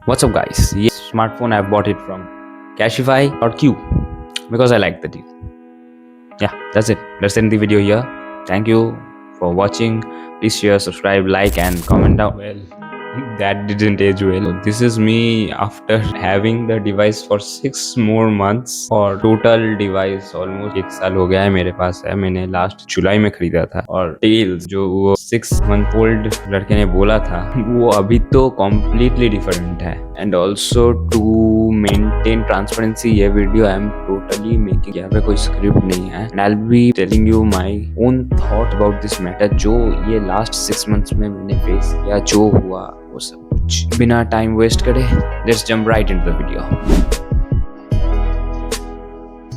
What's up guys? Yes, smartphone I've bought it from Cashify or Q because I like the deal. Yeah, that's it. Let's end the video here. Thank you for watching. Please share, subscribe, like and comment down. Well, that didn't age well. So this is me after having the device for 6 more months और total device almost 1 साल हो गया है मेरे पास है. मैंने last जुलाई में खरीदा था और टेल्स जो वो 6 मंथ ओल्ड लड़के ने बोला था वो अभी तो completely different है. And also to maintain transparency ये video I am totally making. यहाँ पे कोई स्क्रिप्ट नहीं है and I'll be telling you my own thought about this matter जो ये लास्ट 6 मंथ्स में मैंने फेस किया जो हुआ वो सब कुछ. बिना टाइम वेस्ट करे let's jump right into the video.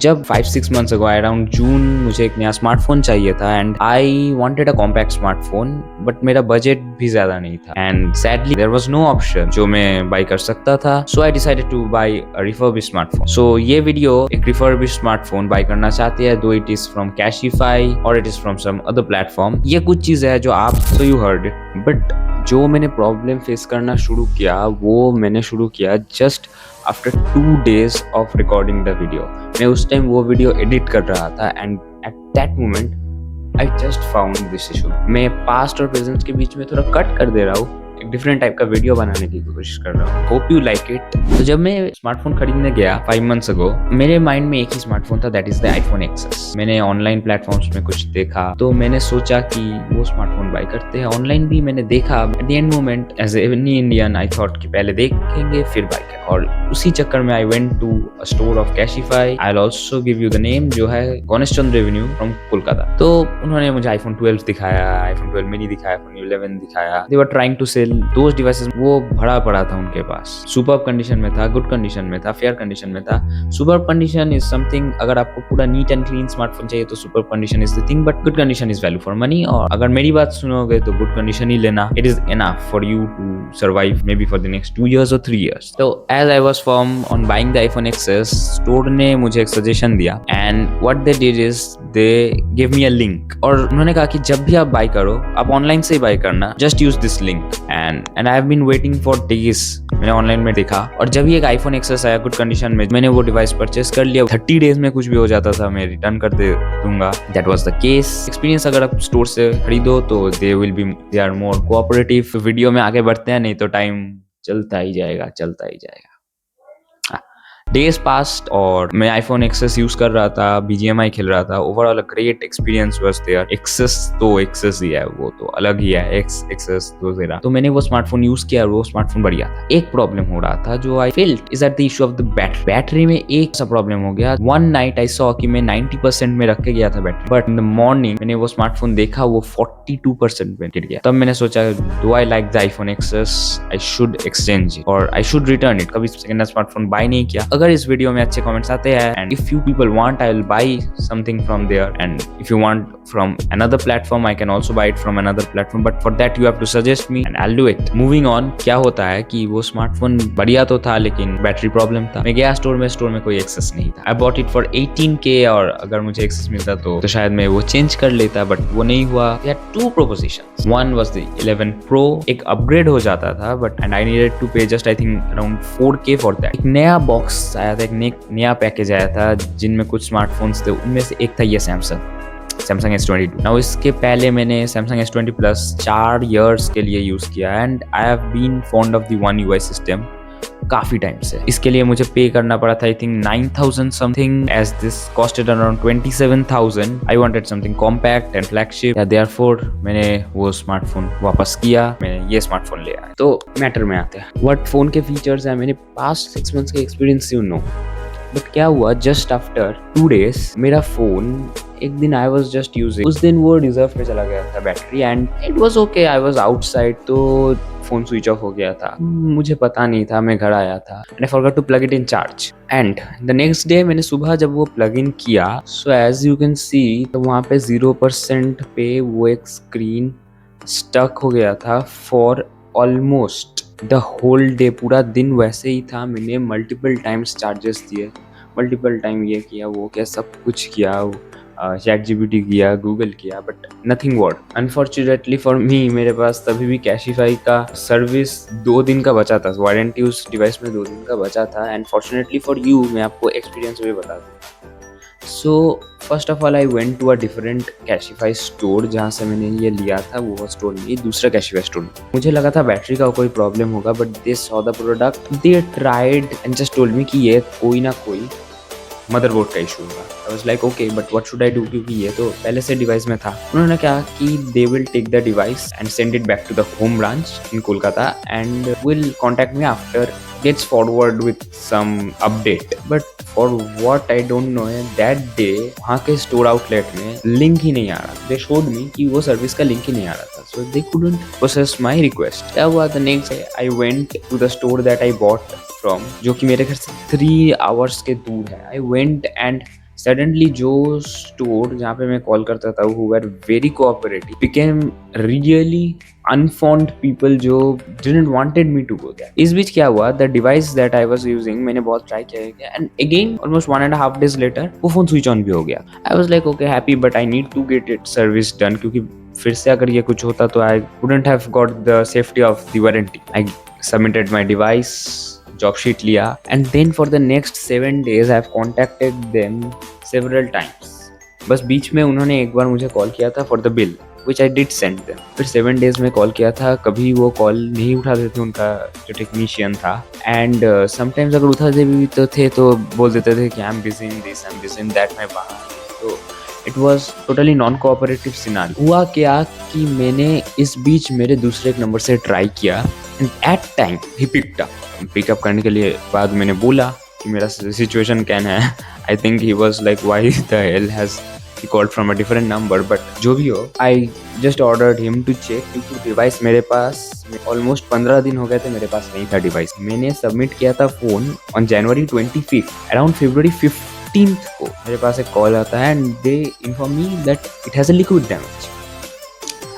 जब 5-6 मंथ्स अगो अराउंड जून मुझे एक नया स्मार्टफोन चाहिए था and I wanted a compact smartphone but मेरा बजट भी ज्यादा नहीं था and sadly there was no option जो मैं बाय कर सकता था. So I decided to buy a refurbished smartphone. So ये वीडियो एक रिफर्बिश्ड स्मार्टफोन बाय करना चाहते हैं though it is from Cashify और it is from some other platform. ये कुछ चीज है जो आप so you heard it but जो मैंने प्रॉब्लम फेस करना शुरू किया वो मैंने शुरू किया just after 2 days of recording the video. मैं उस टाइम वो वीडियो एडिट कर रहा था and at that moment I just found this issue. मैं पास्ट और प्रेजेंट के बीच में थोड़ा कट कर दे रहा हूँ, एक डिफरेंट टाइप का वीडियो बनाने की कोशिश कर रहा हूँ. Hope you like it. तो जब मैं स्मार्टफोन खरीदने गया 5 months अगो मेरे माइंड में एक ही स्मार्टफोन था that is the iPhone access. मैंने ऑनलाइन प्लेटफॉर्म्स में कुछ देखा तो मैंने सोचा कि वो स्मार्टफोन बाय करते हैं. ऑनलाइन भी मैंने देखा at the end moment as any Indian I thought कि पहले देखेंगे फिर बाय करें और उसी चक्कर में I went to a store of Cashify. I will also give you the name जो है गणेश चंद्र एवेन्यू फ्रॉम कोलकाता. तो उन्होंने मुझे आईफोन 12 दिखाया, आईफोन 12 मिनी दिखाया, आईफोन 11 दिखाया. They were trying to sell those devices. वो भरा पड़ा था उनके पास. सुपर्ब कंडीशन में था, गुड कंडीशन में था, फेयर कंडीशन में था. सुपर्ब कंडीशन इज समथिंग अगर आपको पूरा नीट एंड क्लीन स्मार्टफोन चाहिए तो superb condition is the thing but good condition is value for money. और अगर मेरी बात सुनोगे तो गुड कंडीशन ही लेना. It is enough for you to survive may be for the next 2 years or 3 years. तो as I was firm on buying the iPhone XS store ने मुझे एक सजेशन दिया and what they did is they give me a link और उन्होंने कहा कि जब भी आप बाय करो आप ऑनलाइन से ही बाय करना, just use this link. And I have been waiting for days. मैंने ऑनलाइन में देखा और जब ही एक आईफोन एक्सेस आया गुड कंडीशन में मैंने वो डिवाइस परचेस कर लिया. 30 days में कुछ भी हो जाता था मैं रिटर्न कर दे दूंगा. That was the case. Experience अगर आप स्टोर से खरीदो तो they are more cooperative. Video में आगे बढ़ते हैं नहीं तो टाइम चलता ही जाएगा. डेज पास्ट और मैं आईफोन एक्सेस यूज कर रहा था, BGMI खेल रहा था. Overall great experience was there. XS तो एक्सेस ही है, वो तो अलग ही है. एक्सेस तो जरा तो मैंने वो स्मार्टफोन यूज किया और वो स्मार्टफोन बढ़िया था. एक प्रॉब्लम हो रहा था जो I felt is at the issue of the battery में एक सा प्रॉब्लम हो गया. वन नाइट आई सॉ कि मैं 90% में रख के गया था battery but in the morning मैंने वो स्मार्टफोन देखा वो 42% में गिर गया. तब मैंने सोचा do I like the iPhone access, I should exchange it और आई शुड रिटर्न इट. कभी सेकंड स्मार्टफोन बाय नहीं किया. अगर इस वीडियो में अच्छे कमेंट्स आते हैं and if you people want I will buy something from there and if you want from another platform I can also buy it from another platform but for that you have to suggest me and I will do it. Moving on, क्या होता है कि वो smartphone बढ़िया तो था लेकिन battery problem था. मैं गया स्टोर में कोई एक्सेस नहीं था. I bought it for 18K और अगर मुझे एक्सेस मिलता तो शायद मैं वो चेंज कर लेता बट वो नहीं हुआ. There are 2 propositions. One was the 11 Pro. एक अपग्रेड हो जाता था but and I needed to pay just I think around 4K for that. एक नया बॉक्स आया था, एक नया पैकेज आया था जिनमें कुछ स्मार्टफोन्स थे. उनमें से एक था ये सैमसंग S22. नाउ इसके पहले मैंने सैमसंग S20 Plus 4 years के लिए यूज किया and I have been fond of the One UI system काफी टाइम से. इसके लिए मुझे पे करना पड़ा था I think 9,000 something as this costed around 27,000. I wanted something compact and flagship. Therefore मैंने वो स्मार्टफोन वापस किया, मैंने ये स्मार्टफोन ले आया. तो मैटर में आते हैं व्हाट फोन के फीचर्स है. मैंने पास्ट 6 months के एक्सपीरियंस यू नो बट क्या हुआ जस्ट आफ्टर 2 days मेरा फोन एक दिन आई वॉज जस्ट यूजिंग, उस दिन वो रिजर्व पे चला गया था battery and it was okay. I was outside तो फोन स्विच ऑफ हो गया था. मुझे पता नहीं था, मैं घर आया था and I forgot to plug it in charge and the next day मैंने सुबह जब वो प्लग इन किया so as you can see तो वहाँ पे 0% पे वो एक स्क्रीन स्टक हो गया था for almost the whole day. पूरा दिन वैसे ही था. मैंने मल्टीपल टाइम्स चार्जेस दिए, मल्टीपल टाइम ये किया वो किया, सब कुछ किया चैट जीपीटी किया, गूगल किया, but nothing work. Unfortunately for me, मेरे पास तभी भी कैशिफाई का सर्विस 2 दिन का बचा था, वारंटी उस डिवाइस में 2 दिन का बचा था। एंड फॉर्चुनेटली फॉर यू, मैं आपको एक्सपीरियंस भी बता दूँ। So first of all I went to a different Cashify store, जहाँ से मैंने ये लिया था वो स्टोर नहीं, दूसरा कैशिफाई स्टोर। मुझे लगा था बैटरी का कोई प्रॉब्लम होगा, but they saw the product, they tried and just told me कि ये कोई ना कोई मदरबोर्ड का इशू होगा। I was like okay, but what should I do, क्योंकि ये तो पहले से डिवाइस में था। उन्होंने कहा कि they will take the device and send it back to the home branch in Kolkata and will contact me after gets forward with some update. But for what I don't know, that day वहाँ के store outlet में link ही नहीं आ रहा। They showed me कि वो service का link ही नहीं आ रहा था, so they couldn't process my request. क्या हुआ, the next day I went to the store that I bought from, जो कि मेरे घर से 3 hours के दूर है। I went and suddenly जो स्टोर जहाँ पे मैं कॉल करता था, who were very cooperative, became really unfond people जो didn't wanted me to go there. इस बीच क्या हुआ, the device that I was using, मैंने बहुत ट्राई किया and again almost 1.5 days later वो फोन स्विच ऑन भी हो गया। I was like okay, happy, but I need to get it service done, क्योंकि फिर से अगर ये कुछ होता तो I wouldn't have got the safety of the warranty. I submitted my device, job sheet लिया, and then for the next 7 days I have contacted them several times. बस बीच में उन्होंने एक बार मुझे कॉल किया था for the bill which I did send them. फिर 7 days में कॉल किया था, कभी वो कॉल नहीं उठाते थे उनका जो टेक्नीशियन था, एंड समटाइम्स अगर उठाते भी तो थे तो बोल देते थे कि I am busy in this, I am busy in that, मैं बाहर। तो it was totally non cooperative scenario. हुआ क्या कि मैंने इस बीच मेरे दूसरे एक नंबर से ट्राई किया एंड एट टाइम ही पिकअप करने के लिए बाद मैंने बोला कि मेरा सिचुएशन क्या है। I think he was like why the hell has he called from a different number, but जो भी हो, I just ordered him to check, क्योंकि डिवाइस मेरे पास ऑलमोस्ट 15 दिन हो गए थे, मेरे पास नहीं था डिवाइस। मैंने सबमिट किया था phone on January 25th, around February 15th को मेरे पास एक कॉल आता है and they inform me that it has a liquid damage.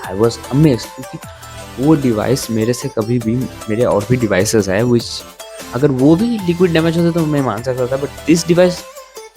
I was amazed, क्योंकि वो डिवाइस मेरे से कभी भी, मेरे और भी डिवाइसेस है विच अगर वो भी लिक्विड डैमेज होता तो मैं मान सकता था, बट दिस डिवाइस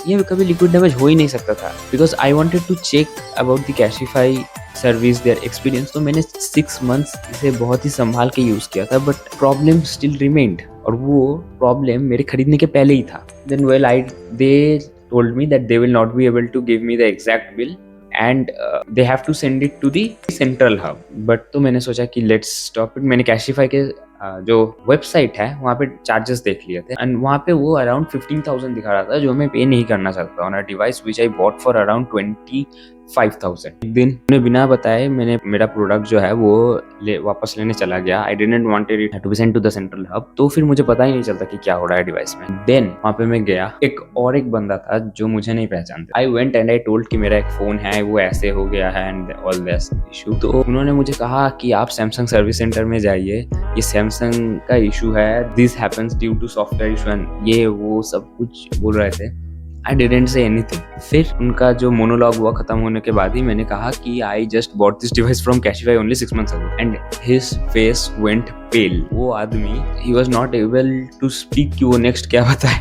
ये कभी लिक्विड डैमेज हो ही नहीं सकता था। Because I wanted to check about the Cashify service, there experience. तो मैंने 6 months इसे बहुत ही संभाल के यूज़ किया था, बट प्रॉब्लम स्टिल रिमेन्ड, और वो प्रॉब्लम मेरे खरीदने के पहले ही था। Then well they told me that they will not be able to give me the exact bill and they have to send it to the central hub. But तो मैंने सोचा कि लेट्स स्टॉप इट। मैंने Cashify के जो website है वहाँ पे चार्जेस देख लिए थे एंड वहाँ पे वो अराउंड 15,000 दिखा रहा था, जो मैं पे नहीं करना चाहता on a device which I bought for around 25,000। एक दिन उन्हें बिना बताए मैंने मेरा प्रोडक्ट जो है वो वापस लेने चला गया। I didn't wanted it to be sent to the central hub, तो फिर मुझे पता ही नहीं चलता कि क्या हो रहा है डिवाइस में। देन वहाँ पे मैं गया, एक बंदा था जो मुझे नहीं पहचानता। I went and I told कि मेरा एक फोन है वो ऐसे हो गया है एंड ऑल दिस इशू। तो उन्होंने मुझे कहा कि आप सैमसंग सर्विस सेंटर में जाइए, ये सैमसंग का इशू है, this happens due to software issue, ये वो सब कुछ बोल रहे थे। I didn't say anything. फिर उनका जो मोनोलॉग हुआ खत्म होने के बाद ही मैंने कहा कि I just bought this device from Cashify only 6 months ago, and his face went pale. वो आदमी he was not able to speak कि वो next क्या बताए,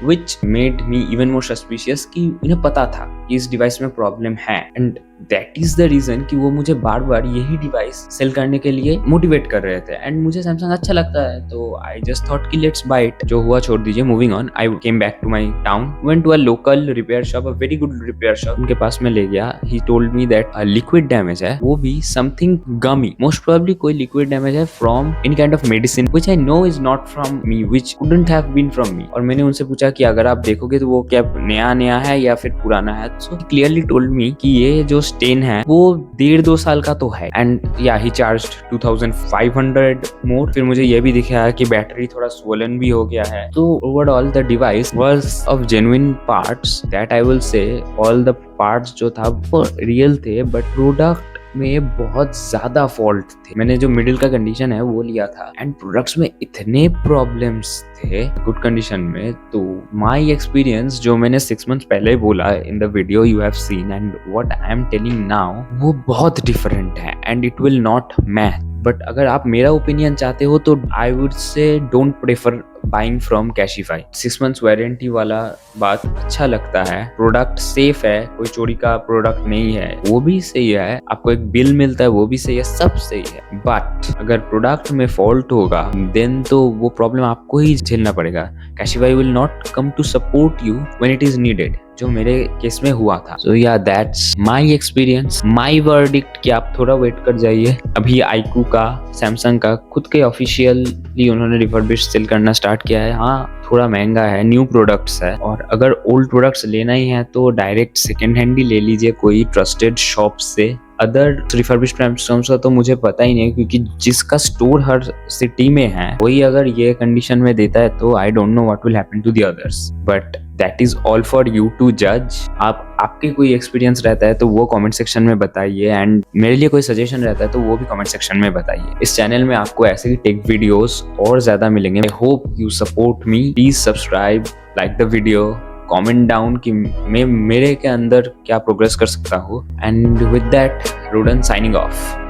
which made me even more suspicious कि उन्हें पता था कि इस डिवाइस में प्रॉब्लम है, and that is the reason कि वो मुझे बार बार यही डिवाइस सेल करने के लिए मोटिवेट कर रहे थे। एंड मुझे सैमसंग अच्छा लगता है, तो आई जस्ट थॉट कि लेट्स बाय इट। जो हुआ छोड़ दीजिए, moving on. I came back to my town, went to a local repair shop, a very good repair shop. उनके पास में ले गया। He told me that liquid damage है, वो भी समथिंग गमी, मोस्ट प्रोबेबली कोई लिक्विड डैमेज है from any kind of medicine which I know is not from me, which couldn't have been from me. और मैंने उनसे पूछा कि अगर आप देखोगे तो वो क्या नया है या फिर पुराना है। सो ही क्लियरली टोल्ड मी कि ये जो स्टेन है वो 1.5-2 साल का तो है। एंड या ही चार्ज्ड 2500 मोर। फिर मुझे ये भी दिखा कि बैटरी थोड़ा स्वोलन भी हो गया है। तो overall the device was of genuine parts, that I will say all the parts जो था वो रियल थे, बट प्रोडक्ट में बहुत ज्यादा फॉल्ट थे। मैंने जो मिडिल का कंडीशन है वो लिया था एंड प्रोडक्ट्स में इतने प्रॉब्लम्स थे गुड कंडीशन में। तो माय एक्सपीरियंस जो मैंने 6 months पहले बोला in the video you have seen and what I am telling now, वो बहुत डिफरेंट है and it will not match. But अगर आप मेरा ओपिनियन चाहते हो तो I would say don't prefer buying from Cashify. 6 months warranty वाला बात अच्छा लगता है, प्रोडक्ट सेफ है, कोई चोरी का प्रोडक्ट नहीं है, वो भी सही है, आपको एक बिल मिलता है वो भी सही है, सब सही है। बट अगर प्रोडक्ट में फॉल्ट होगा देन तो वो प्रॉब्लम आपको ही झेलना पड़ेगा। Cashify will not come to support you when it is needed, जो मेरे केस में हुआ था। So yeah that's my experience, my verdict कि आप थोड़ा वेट कर जाइए। अभी आईक्यू का, सैमसंग का खुद के ऑफिशियली उन्होंने रिफर्बिश्ड सेल करना स्टार्ट किया है। हाँ थोड़ा महंगा है, न्यू प्रोडक्ट्स है, और अगर ओल्ड प्रोडक्ट्स लेना ही है तो डायरेक्ट सेकेंड हैंड ही ले लीजिए कोई ट्रस्टेड शॉप से। अदर रिफर्बिश्ड प्लेटफॉर्म्स का तो मुझे पता ही नहीं, क्योंकि जिसका स्टोर हर सिटी में है वही अगर ये कंडीशन में देता है तो I don't know what will happen to the others, but that is all for you to जज। आपके कोई एक्सपीरियंस रहता है तो वो कमेंट सेक्शन में बताइए, एंड मेरे लिए कोई सजेशन रहता है तो वो भी कमेंट सेक्शन में बताइए। इस चैनल में आपको ऐसे ही टेक वीडियोस और ज्यादा मिलेंगे। I hope you support me, please subscribe, like the video, comment down कि मैं मेरे के अंदर क्या प्रोग्रेस कर सकता हूँ। And with that, Rodan signing of.